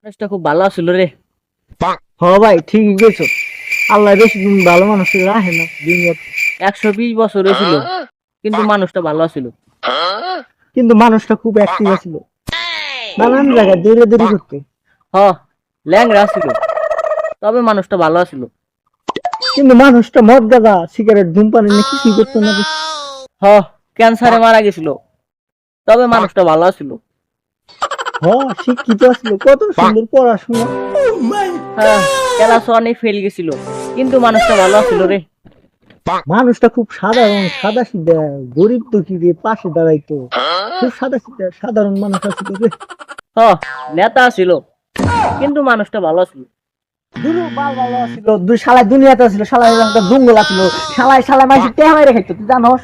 মানুষটা খুব ভালো ছিল রে। হ ভাই ঠিকই গেছো। আল্লাহ বেশি দিন ভালো মানুষ রাখে না দুনিয়াতে। 120 বছর হয়েছিল, কিন্তু মানুষটা ভালো ছিল। কিন্তু মানুষটা খুব অ্যাক্টিভ ছিল, নানান জায়গায় দৌড়ে দৌড়ি করতে। হ, ল্যাংরা ছিল, তবে মানুষটা ভালো ছিল। কিন্তু মানুষটা মদ গাঁজা সিগারেট ধূমপান এনে কিছুই করতো না। হ, ক্যান্সারে মারা গেছিল, তবে মানুষটা ভালো ছিল। হ, শিক্ষিত ছিল, কত সুন্দর পড়াশোনা। হ্যাঁ, ক্লাস ওয়ানে ফেল গেছিল, কিন্তু মানুষটা ভালো ছিল রে। মানুষটা খুব সাধারণ, সাদা সিধা, গরিব দুঃখীদের পাশে দাঁড়াইতো। খুব সাদা সিধা সাধারণ মানুষ আছিল রে। হ, নেতা ছিল, কিন্তু মানুষটা ভালো ছিল। দুরু বাল ভালো ছিল, দুই শালায় দুনিয়াতে ছিল, শালায় একটা জঙ্গল আছিল, শালায় শালায় মাইসে টেহা মেরে খাইতো, তুই জানোস?